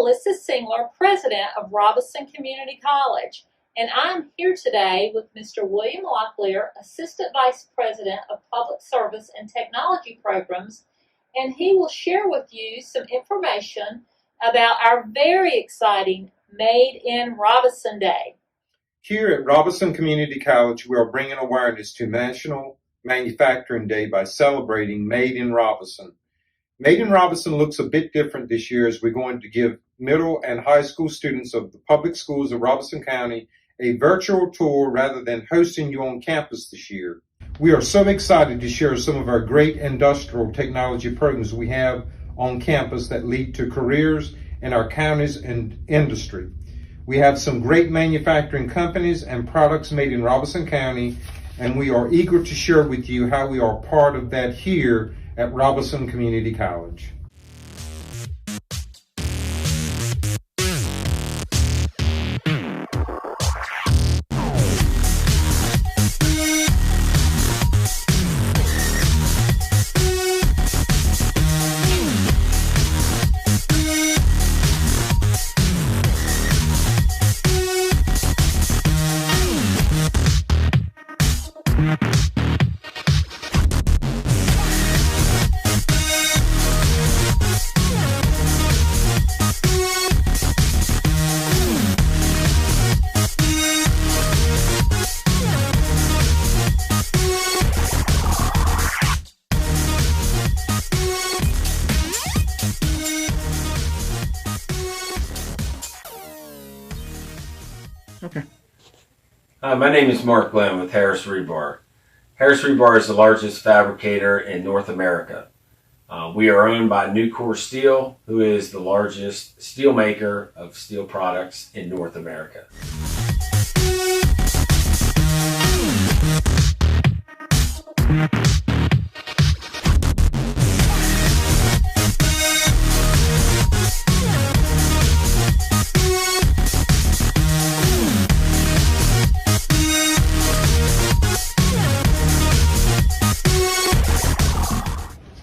Melissa Singler, President of Robeson Community College, and I'm here today with Mr. William Locklear, Assistant Vice President of Public Service and Technology Programs, and he will share with you some information about our very exciting Made in Robeson Day. Here at Robeson Community College, we are bringing awareness to National Manufacturing Day by celebrating Made in Robeson. Made in Robeson looks a bit different this year as we're going to give middle and high school students of the public schools of Robeson County a virtual tour rather than hosting you on campus this year. We are so excited to share some of our great industrial technology programs we have on campus that lead to careers in our counties and industry. We have some great manufacturing companies and products made in Robeson County, and we are eager to share with you how we are part of that here at Robeson Community College. Okay. Hi, my name is Mark Glenn with Harris REBAR. Harris REBAR is the largest fabricator in North America. We are owned by Nucor Steel, who is the largest steel maker of steel products in North America.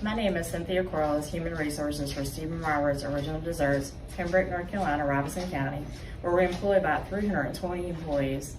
My name is Cynthia Quarles, Human Resources for Stephen Myers Original Desserts, Pembroke, North Carolina, Robeson County, where we employ about 320 employees.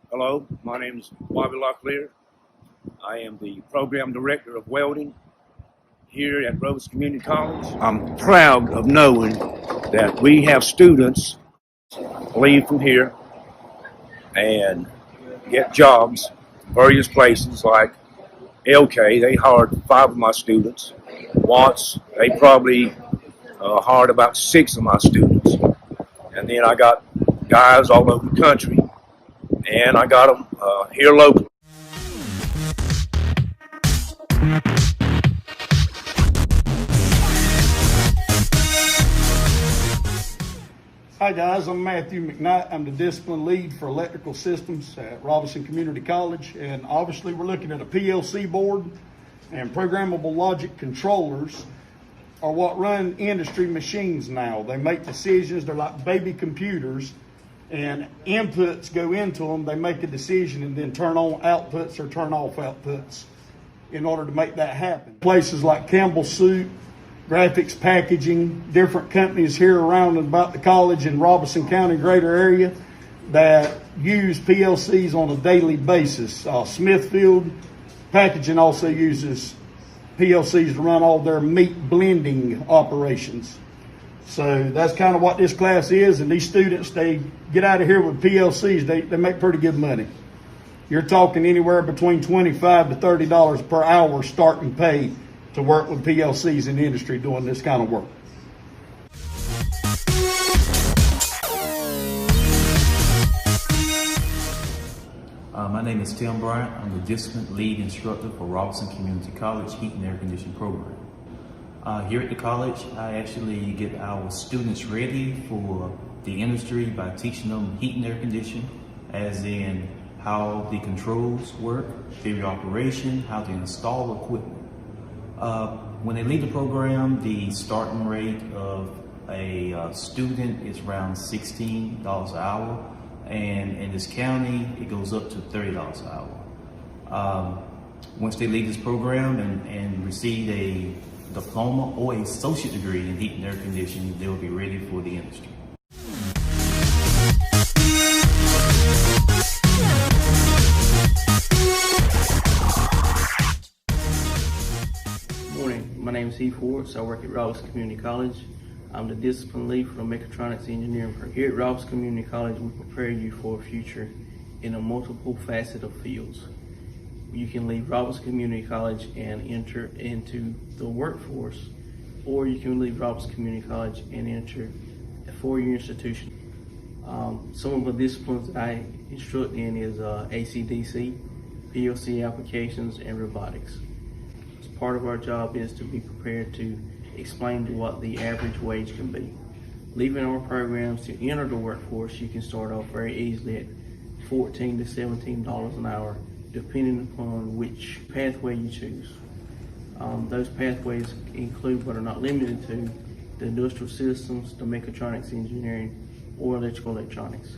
Hello, my name is Bobby Locklear. I am the Program Director of Welding here at Robeson Community College. I'm proud of knowing that we have students leave from here and get jobs in various places like LK. They hired 5 of my students. Watts, they probably hired about 6 of my students. And then I got guys all over the country, and I got them here locally. Hi guys, I'm Matthew McKnight. I'm the discipline lead for electrical systems at Robeson Community College, and obviously we're looking at a PLC board, and programmable logic controllers are what run industry machines now. They make decisions. They're like baby computers, and inputs go into them. They make a decision and then turn on outputs or turn off outputs. in order to make that happen. Places like Campbell Soup, Graphics Packaging, different companies here around and about the college in Robeson County greater area that use PLCs on a daily basis. Smithfield Packaging also uses PLCs to run all their meat blending operations. So that's kind of what this class is, and these students, they get out of here with PLCs, they make pretty good money. You're talking anywhere between $25 to $30 per hour starting pay to work with PLCs in the industry doing this kind of work. My name is Tim Bryant. I'm the Discipline Lead Instructor for Robeson Community College Heat and Air Conditioning Program. Here at the college, I actually get our students ready for the industry by teaching them heat and air conditioning, as in how the controls work, theory of operation, how to install equipment. When they leave the program, the starting rate of a student is around $16 an hour. And in this county, it goes up to $30 an hour. Once they leave this program and receive a diploma or an associate degree in heat and air conditioning, they will be ready for the industry. Good morning, my name is Heath. I work at Robeson Community College. I'm the discipline lead for the Mechatronics engineering program. Here at Robeson Community College, we prepare you for a future in a multiple facet of fields. You can leave Robeson Community College and enter into the workforce, or you can leave Robeson Community College and enter a four-year institution. Some of the disciplines that I instruct in is AC/DC, PLC applications, and robotics. Part of our job is to be prepared to explain what the average wage can be. Leaving our programs to enter the workforce, you can start off very easily at $14 to $17 an hour, depending upon which pathway you choose. Those pathways include, but are not limited to, the industrial systems, the mechatronics engineering, or electrical electronics.